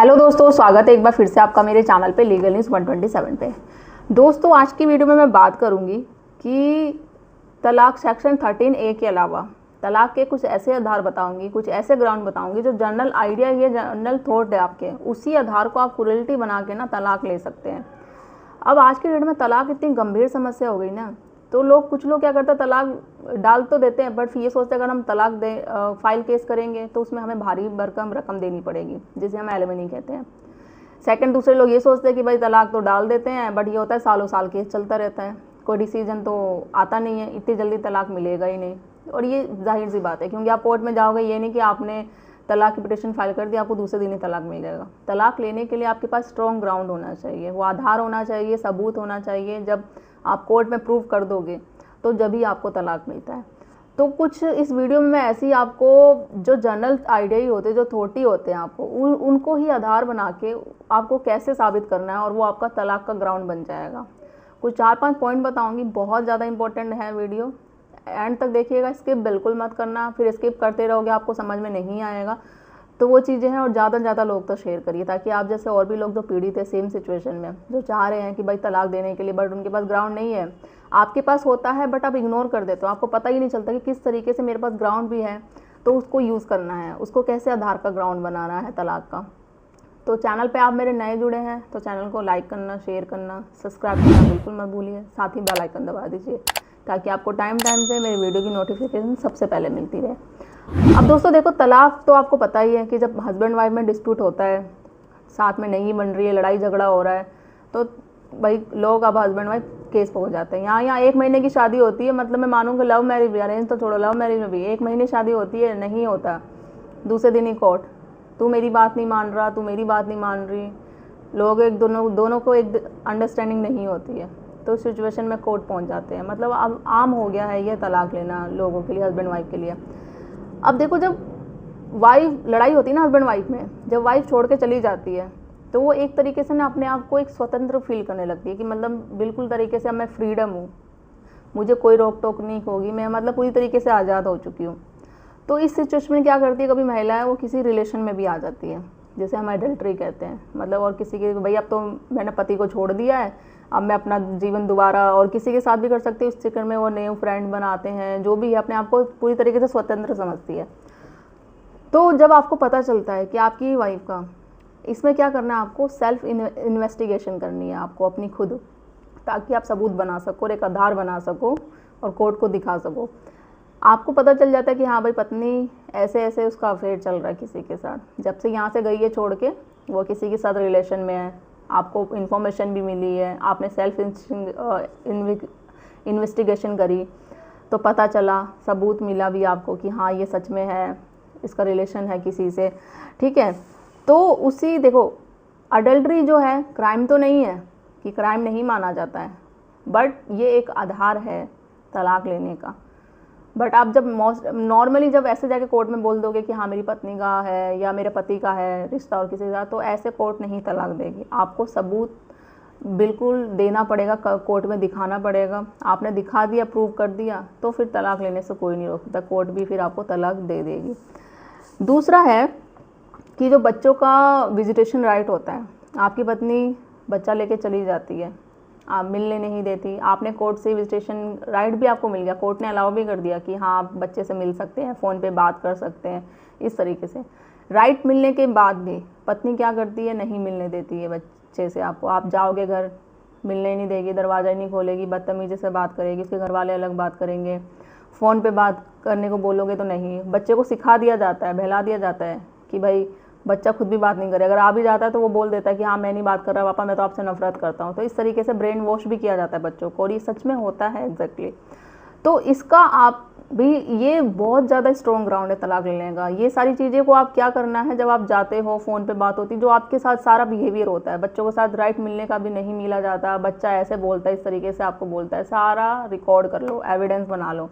Hello दोस्तों, स्वागत है एक बार फिर से आपका मेरे चैनल पे लीगल न्यूज़ 127 पे। दोस्तों, आज की वीडियो में मैं बात करूंगी कि तलाक सेक्शन 13A के अलावा तलाक के कुछ ऐसे आधार बताऊंगी, कुछ ऐसे ग्राउंड बताऊंगी जो जनरल आइडिया या जनरल थॉट है आपके, उसी आधार को आप कुरियलिटी बना के ना तलाक ले सकते हैं। अब आज की डेट में तलाक इतनी गंभीर समस्या हो गई ना, तो कुछ लोग क्या करते हैं, तलाक डाल तो देते हैं, बट फिर ये सोचते हैं अगर हम तलाक दें, फाइल केस करेंगे तो उसमें हमें भारी भरकम रकम देनी पड़ेगी, जिसे हम एलिमनी कहते हैं। सेकंड, दूसरे लोग ये सोचते हैं कि भाई तलाक तो डाल देते हैं, बट ये होता है सालों साल केस चलता रहता है, कोई डिसीजन तो आता नहीं है, इतनी जल्दी तलाक मिलेगा ही नहीं। और ये जाहिर सी बात है, क्योंकि आप कोर्ट में जाओगे, ये नहीं कि आपने तलाक की पिटिशन फाइल कर दी आपको दूसरे दिन ही तलाक मिल जाएगा। तलाक लेने के लिए आपके पास स्ट्रॉन्ग ग्राउंड होना चाहिए, वो आधार होना चाहिए, सबूत होना चाहिए। जब आप कोर्ट में प्रूव कर दोगे तो जब ही आपको तलाक मिलता है। तो कुछ इस वीडियो में मैं ऐसी आपको जो जनरल आइडिया ही होते हैं, जो थॉट ही होते हैं, आपको उनको ही आधार बना के आपको कैसे साबित करना है और वो आपका तलाक का ग्राउंड बन जाएगा। कुछ 4-5 पॉइंट बताऊंगी, बहुत ज़्यादा इंपॉर्टेंट है वीडियो, एंड तक देखिएगा, स्किप बिल्कुल मत करना, फिर स्किप करते रहोगे आपको समझ में नहीं आएगा। तो वो चीज़ें हैं, और ज़्यादा से ज़्यादा लोग तो शेयर करिए, ताकि आप जैसे और भी लोग जो पीड़ित है सेम सिचुएशन में, जो चाह रहे हैं कि भाई तलाक देने के लिए, बट उनके पास ग्राउंड नहीं है। आपके पास होता है बट आप इग्नोर कर देते हो, आपको पता ही नहीं चलता कि किस तरीके से मेरे पास ग्राउंड भी है, तो उसको यूज़ करना है, उसको कैसे आधार का ग्राउंड बनाना है तलाक का। तो चैनल पे आप मेरे नए जुड़े हैं तो चैनल को लाइक करना, शेयर करना, सब्सक्राइब करना बिल्कुल मत भूलिए, साथ ही बेल आइकन दबा दीजिए ताकि आपको टाइम से मेरी वीडियो की नोटिफिकेशन सबसे पहले मिलती रहे। अब दोस्तों देखो, तलाक तो आपको पता ही है कि जब हस्बैंड वाइफ में डिस्प्यूट होता है, साथ में नहीं बन रही है, लड़ाई झगड़ा हो रहा है, तो भाई लोग अब हस्बैंड वाइफ केस पहुंच जाते हैं। यहाँ 1 महीने की शादी होती है, मतलब मैं मानूंगा लव मैरिज भी, अरेंज तो छोड़ो, लव मैरिज में भी 1 महीने शादी होती है, नहीं होता दूसरे दिन ही कोर्ट, तू मेरी बात नहीं मान रहा, तू मेरी बात नहीं मान रही, लोग दोनों को एक अंडरस्टैंडिंग नहीं होती है, तो सिचुएशन में कोर्ट पहुंच जाते हैं। मतलब अब आम हो गया है ये तलाक लेना लोगों के लिए, हस्बैंड वाइफ के लिए। अब देखो, जब वाइफ लड़ाई होती है ना हस्बैंड वाइफ में, जब वाइफ छोड़ के चली जाती है तो वो एक तरीके से ना अपने आप को एक स्वतंत्र फील करने लगती है कि मतलब बिल्कुल तरीके से अब मैं फ्रीडम हूँ, मुझे कोई रोक टोक नहीं होगी, मैं मतलब पूरी तरीके से आज़ाद हो चुकी हूँ। तो इस सिचुएशन में क्या करती है, कभी महिला है वो किसी रिलेशन में भी आ जाती है, जैसे हम एडल्ट्री कहते हैं, मतलब और किसी के, भाई अब तो मैंने पति को छोड़ दिया है, अब मैं अपना जीवन दोबारा और किसी के साथ भी कर सकती हूँ, इस चक्कर में वो न्यू फ्रेंड बनाते हैं, जो भी है अपने आप को पूरी तरीके से स्वतंत्र समझती है। तो जब आपको पता चलता है कि आपकी वाइफ का, इसमें क्या करना है, आपको सेल्फ इन्वेस्टिगेशन करनी है आपको अपनी खुद, ताकि आप सबूत बना सको और एक आधार बना सको और कोर्ट को दिखा सको। आपको पता चल जाता है कि हाँ भाई पत्नी ऐसे ऐसे उसका अफेयर चल रहा है किसी के साथ, जब से यहाँ से गई है छोड़ के, वो किसी के साथ रिलेशन में है, आपको इन्फॉर्मेशन भी मिली है, आपने सेल्फ इन्वेस्टिगेशन करी तो पता चला, सबूत मिला भी आपको कि हाँ ये सच में है, इसका रिलेशन है किसी से, ठीक है। तो उसी देखो, अडल्ट्री जो है क्राइम तो नहीं है कि क्राइम नहीं माना जाता है, बट ये एक आधार है तलाक लेने का। बट आप जब नॉर्मली जब ऐसे जाके कोर्ट में बोल दोगे कि हाँ मेरी पत्नी का है या मेरे पति का है रिश्ता और किसी का, तो ऐसे कोर्ट नहीं तलाक देगी, आपको सबूत बिल्कुल देना पड़ेगा, कोर्ट में दिखाना पड़ेगा। आपने दिखा दिया, प्रूव कर दिया, तो फिर तलाक लेने से कोई नहीं रोकता, कोर्ट भी फिर आपको तलाक दे देगी। दूसरा है कि जो बच्चों का विजिटेशन राइट होता है, आपकी पत्नी बच्चा लेके चली जाती है, आप मिलने नहीं देती, आपने कोर्ट से विजिटेशन राइट भी आपको मिल गया, कोर्ट ने अलाउ भी कर दिया कि हाँ आप बच्चे से मिल सकते हैं, फ़ोन पे बात कर सकते हैं, इस तरीके से राइट मिलने के बाद भी पत्नी क्या करती है, नहीं मिलने देती है बच्चे से आपको। आप जाओगे घर, मिलने नहीं देगी, दरवाज़ा नहीं खोलेगी, बदतमीजी से बात करेगी, उसके घर वाले अलग बात करेंगे, फ़ोन पे बात करने को बोलोगे तो नहीं। बच्चे को सिखा दिया जाता है, बहला दिया जाता है कि भाई बच्चा खुद भी बात नहीं करे, अगर आ भी जाता है तो वो बोल देता है कि हाँ मैं नहीं बात कर रहा पापा, मैं तो आपसे नफरत करता हूँ। तो इस तरीके से ब्रेन वॉश भी किया जाता है बच्चों को, और ये सच में होता है एग्जैक्टली। तो इसका आप भी, ये बहुत ज़्यादा स्ट्रॉन्ग ग्राउंड है तलाक लेने का। ये सारी चीज़ें को आप क्या करना है, जब आप जाते हो फ़ोन पे बात होती, जो आपके साथ सारा बिहेवियर होता है, बच्चों के साथ राइट मिलने का भी नहीं मिला जाता, बच्चा ऐसे बोलता है, इस तरीके से आपको बोलता है, सारा रिकॉर्ड कर लो, एविडेंस बना लो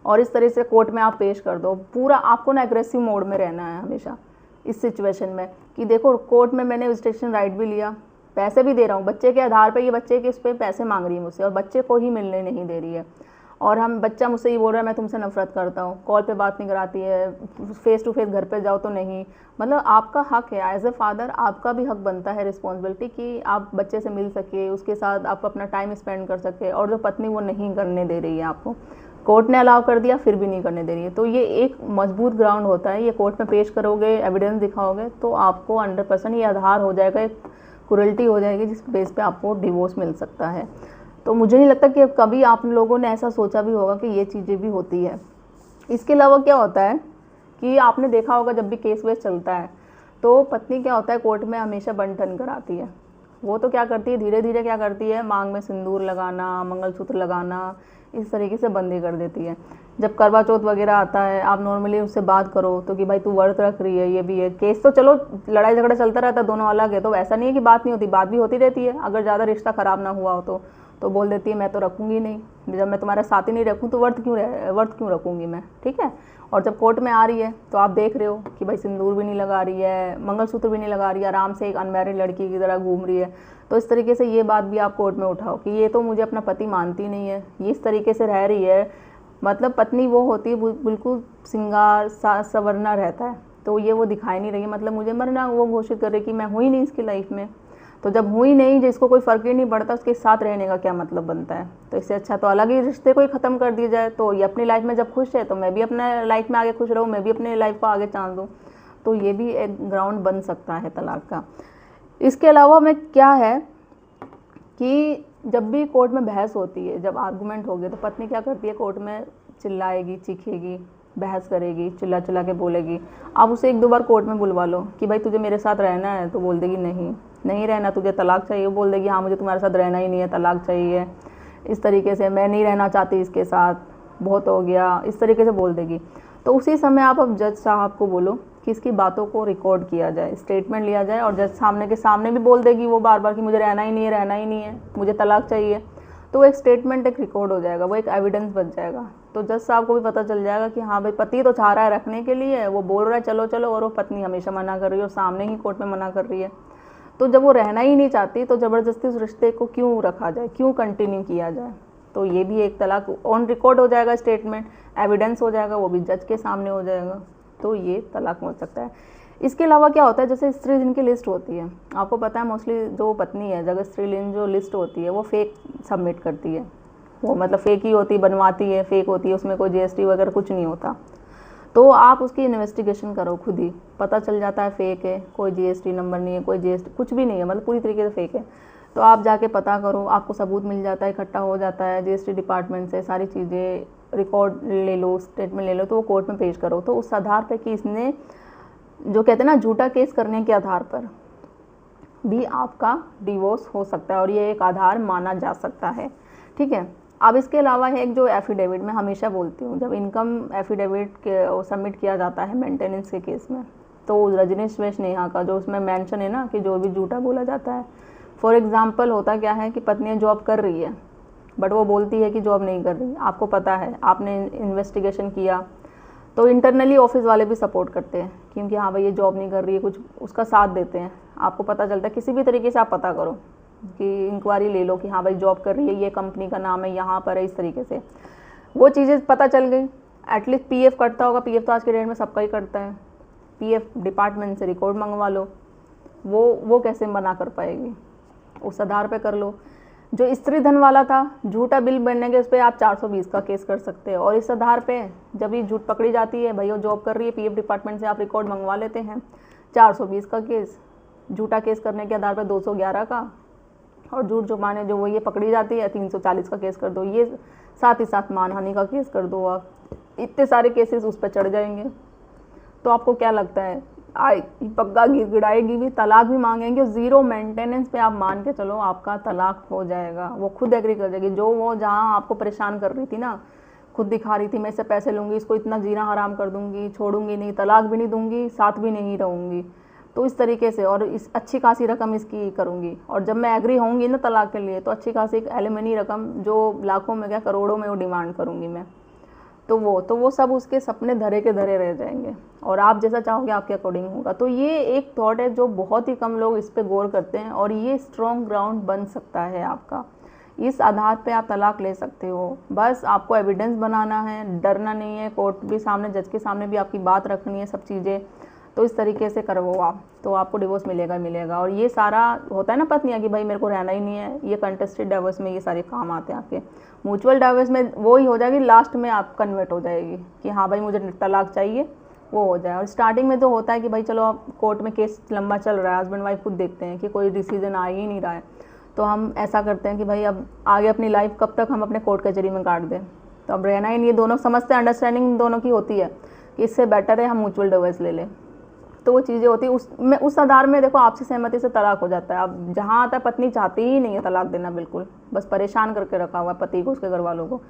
और इस तरह से कोर्ट में आप पेश कर दो। पूरा आपको ना एग्रेसिव मोड में रहना है हमेशा इस सिचुएशन में, कि देखो कोर्ट में मैंने विजिटेशन राइट भी लिया, पैसे भी दे रहा हूँ बच्चे के आधार पर, ये बच्चे के इस पर पैसे मांग रही है मुझसे और बच्चे को ही मिलने नहीं दे रही है, और हम बच्चा मुझसे ये बोल रहा है मैं तुमसे नफरत करता हूँ, कॉल पे बात नहीं कराती है, फेस टू फेस घर पे जाओ तो नहीं। मतलब आपका हक है एज ए फादर, आपका भी हक बनता है, रिस्पॉन्सिबिलिटी कि आप बच्चे से मिल सके, उसके साथ आप अपना टाइम स्पेंड कर सके। और जो पत्नी वो नहीं करने दे रही है आपको, कोर्ट ने अलाउ कर दिया फिर भी नहीं करने दे रही है, तो ये एक मजबूत ग्राउंड होता है। ये कोर्ट में पेश करोगे, एविडेंस दिखाओगे तो आपको 100% ये आधार हो जाएगा, एक क्रुएल्टी हो जाएगी जिस बेस पे आपको डिवोर्स मिल सकता है। तो मुझे नहीं लगता कि कभी आप लोगों ने ऐसा सोचा भी होगा कि ये चीज़ें भी होती है। इसके अलावा क्या होता है कि आपने देखा होगा जब भी केस वेस चलता है तो पत्नी क्या होता है कोर्ट में हमेशा बन ठन कराती है। वो तो क्या करती है, धीरे धीरे क्या करती है, मांग में सिंदूर लगाना, मंगलसूत्र लगाना, इस तरीके से बंदी कर देती है। जब करवा चौथ वगैरह आता है, आप नॉर्मली उससे बात करो तो कि भाई तू व्रत रख रही है, ये भी है। केस तो चलो लड़ाई झगड़ा चलता रहता है, दोनों अलग है, तो ऐसा नहीं है कि बात नहीं होती, बात भी होती रहती है। अगर ज़्यादा रिश्ता ख़राब ना हुआ हो तो बोल देती है मैं तो रखूँगी नहीं, जब मैं तुम्हारे साथ ही नहीं रखूँ तो व्रत क्यों रखूँगी मैं, ठीक है। और जब कोर्ट में आ रही है तो आप देख रहे हो कि भाई सिंदूर भी नहीं लगा रही है, मंगलसूत्र भी नहीं लगा रही है, आराम से एक अनमैरिड लड़की की तरह घूम रही है। तो इस तरीके से ये बात भी आप कोर्ट में उठाओ कि ये तो मुझे अपना पति मानती नहीं है, ये इस तरीके से रह रही है। मतलब पत्नी वो होती है बिल्कुल सिंगार सवरना रहता है, तो ये वो दिखाई नहीं रही है, मतलब मुझे मरना, वो घोषित कर रही कि मैं हुई नहीं इसकी लाइफ में। तो जब हुई नहीं, जिसको कोई फ़र्क ही नहीं पड़ता, उसके साथ रहने का क्या मतलब बनता है। तो इससे अच्छा तो अलग ही रिश्ते को ही ख़त्म कर दिया जाए। तो ये अपनी लाइफ में जब खुश है तो मैं भी अपने लाइफ में आगे खुश रहूँ, मैं भी अपनी लाइफ को आगे चांस दूँ। तो ये भी एक ग्राउंड बन सकता है तलाक का। इसके अलावा में क्या है कि जब भी कोर्ट में बहस होती है, जब आर्गूमेंट हो गए, तो पत्नी क्या करती है, कोर्ट में चिल्लाएगी, चीखेगी, बहस करेगी, चिल्ला चिल्ला के बोलेगी। आप उसे 1-2 बार कोर्ट में बुलवा लो कि भाई तुझे मेरे साथ रहना है, तो बोल देगी नहीं रहना, तुझे तलाक चाहिए। वो बोल देगी हाँ मुझे तुम्हारे साथ रहना ही नहीं है, तलाक चाहिए। इस तरीके से मैं नहीं रहना चाहती इसके साथ, बहुत हो गया, इस तरीके से बोल देगी। तो उसी समय आप अब जज साहब को बोलो कि इसकी बातों को रिकॉर्ड किया जाए, स्टेटमेंट लिया जाए, और जज सामने के सामने भी बोल देगी वो बार बार कि मुझे रहना ही नहीं है, मुझे तलाक चाहिए। तो वो एक स्टेटमेंट एक रिकॉर्ड हो जाएगा, वो एक एविडेंस बन जाएगा। तो जज साहब को भी पता चल जाएगा कि हाँ भाई पति तो चाह रहा है रखने के लिए, वो बोल रहा है चलो चलो, और वो पत्नी हमेशा मना कर रही है और सामने ही कोर्ट में मना कर रही है। तो जब वो रहना ही नहीं चाहती तो ज़बरदस्ती उस रिश्ते को क्यों रखा जाए, क्यों कंटिन्यू किया जाए। तो ये भी एक तलाक ऑन रिकॉर्ड हो जाएगा, स्टेटमेंट एविडेंस हो जाएगा, वो भी जज के सामने हो जाएगा। तो ये तलाक हो सकता है। इसके अलावा क्या होता है, जैसे स्त्री जिनकी लिस्ट होती है, आपको पता है मोस्टली जो पत्नी है, जगत स्त्रीलिंग जो लिस्ट होती है वो फेक सबमिट करती है। वो मतलब फेक ही होती है, बनवाती है, फेक होती है, उसमें कोई जीएसटी वगैरह कुछ नहीं होता। तो आप उसकी इन्वेस्टिगेशन करो खुद ही, पता चल जाता है फेक है, कोई जीएसटी नंबर नहीं है, कोई जीएसटी कुछ भी नहीं है, मतलब पूरी तरीके से फेक है। तो आप जाके पता करो, आपको सबूत मिल जाता है, इकट्ठा हो जाता है जीएसटी डिपार्टमेंट से, सारी चीज़ें रिकॉर्ड ले लो, स्टेटमेंट ले लो, तो वो कोर्ट में पेश करो। तो उस आधार पर कि इसने जो कहते हैं ना झूठा केस करने के आधार पर भी आपका डिवोर्स हो सकता है, और ये एक आधार माना जा सकता है, ठीक है। अब इसके अलावा है एक जो एफिडेविट, मैं हमेशा बोलती हूँ जब इनकम एफिडेविट के सबमिट किया जाता है मेंटेनेंस के केस में, तो रजनीश वैश नेहा का जो उसमें मेंशन है ना कि जो भी झूठा बोला जाता है, फॉर एग्जांपल होता क्या है कि पत्नी जॉब कर रही है बट वो बोलती है कि जॉब नहीं कर रही। आपको पता है, आपने इन्वेस्टिगेशन किया, तो इंटरनली ऑफिस वाले भी सपोर्ट करते हैं क्योंकि हाँ भाई ये जॉब नहीं कर रही है, कुछ उसका साथ देते हैं। आपको पता चलता है, किसी भी तरीके से आप पता करो कि इंक्वायरी ले लो कि हाँ भाई जॉब कर रही है, ये कंपनी का नाम है, यहाँ पर है, इस तरीके से वो चीज़ें पता चल गई। एटलीस्ट पीएफ कटता होगा, पीएफ तो आज के डेट में सबका ही करता है, पीएफ डिपार्टमेंट से रिकॉर्ड मंगवा लो। वो कैसे मना कर पाएगी, उस आधार पे कर लो। जो स्त्री धन वाला था, झूठा बिल बनने के उस पर आप 420 का केस कर सकते हैं, और इस आधार पे जब ये झूठ पकड़ी जाती है, भाई वो जॉब कर रही है, पीएफ डिपार्टमेंट से आप रिकॉर्ड मंगवा लेते हैं, 420 का केस, झूठा केस करने के आधार पर 211 का, और झूठ जो माने जो वो ये पकड़ी जाती है 340 का केस कर दो। ये साथ ही साथ मानहानि का केस कर दो, आप इतने सारे केसेस उस पर चढ़ जाएंगे। तो आपको क्या लगता है, पक्का गिड़ाएगी भी, तलाक भी मांगेंगे, जीरो मेंटेनेंस पे आप मान के चलो आपका तलाक हो जाएगा। वो खुद एग्री कर जाएगी, जो वो जहाँ आपको परेशान कर रही थी ना, खुद दिखा रही थी मैं इससे पैसे लूँगी, इसको इतना जीना हराम कर दूँगी, छोड़ूंगी नहीं, तलाक भी नहीं दूँगी, साथ भी नहीं रहूँगी, तो इस तरीके से, और इस अच्छी खासी रकम इसकी करूँगी, और जब मैं एग्री होंगी ना तलाक के लिए, तो अच्छी खासी एक एलिमनी रकम जो लाखों में क्या करोड़ों में वो डिमांड करूँगी मैं। तो वो सब उसके सपने धरे के धरे रह जाएंगे, और आप जैसा चाहोगे आपके अकॉर्डिंग होगा। तो ये एक थॉट है जो बहुत ही कम लोग इस पर गौर करते हैं, और ये स्ट्रॉन्ग ग्राउंड बन सकता है आपका इस आधार पे आप तलाक ले सकते हो। बस आपको एविडेंस बनाना है, डरना नहीं है, कोर्ट भी सामने, जज के सामने भी आपकी बात रखनी है, सब चीज़ें। तो इस तरीके से करो आप, तो आपको डिवोर्स मिलेगा मिलेगा। और ये सारा होता है ना पत्नियाँ कि भाई मेरे को रहना ही नहीं है, ये कंटेस्टेड डाइवोर्स में ये सारे काम आते हैं आपके। म्यूचुअल डाइवोर्स में वो ही हो जाएगी, लास्ट में आप कन्वर्ट हो जाएगी कि हाँ भाई मुझे तलाक चाहिए, वो हो जाए। और स्टार्टिंग में तो होता है कि भाई चलो आप कोर्ट में केस लंबा चल रहा है, हस्बैंड वाइफ खुद देखते हैं कि कोई डिसीजन आ ही नहीं रहा है, तो हम ऐसा करते हैं कि भाई अब आगे अपनी लाइफ कब तक हम अपने कोर्ट कचहरी में काट दें, तो अब रहना ही नहीं है। दोनों समझते हैं, अंडरस्टैंडिंग दोनों की होती है कि इससे बेटर है हम म्यूचुअल डिवोर्स ले लें। तो वो चीज़ें होती है उस आधार में देखो आपसी सहमति से तलाक हो जाता है। अब जहाँ आता है पत्नी चाहती ही नहीं है तलाक देना, बिल्कुल बस परेशान करके रखा हुआ है पति को, उसके घर वालों को।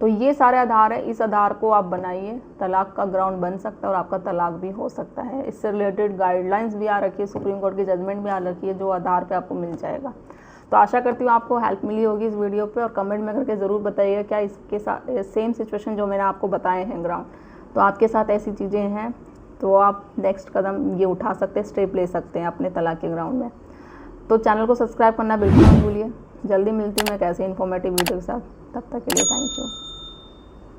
तो ये सारे आधार है, इस आधार को आप बनाइए, तलाक का ग्राउंड बन सकता है और आपका तलाक भी हो सकता है। इससे रिलेटेड गाइडलाइंस भी आ रखी है, सुप्रीम कोर्ट की जजमेंट भी आ रखी है, जो आधार पे आपको मिल जाएगा। तो आशा करती हूँ आपको हेल्प मिली होगी इस वीडियो पे, और कमेंट में करके ज़रूर बताइएगा क्या इसके साथ सेम सिचुएशन जो मैंने आपको बताए हैं ग्राउंड, तो आपके साथ ऐसी चीज़ें हैं तो आप नेक्स्ट कदम ये उठा सकते हैं, स्टेप ले सकते हैं अपने तलाक के ग्राउंड में। तो चैनल को सब्सक्राइब करना बिल्कुल मत भूलिए। जल्दी मिलती हूँ मैं एक ऐसे इन्फॉर्मेटिव वीडियो के साथ, तब तक के लिए थैंक यू।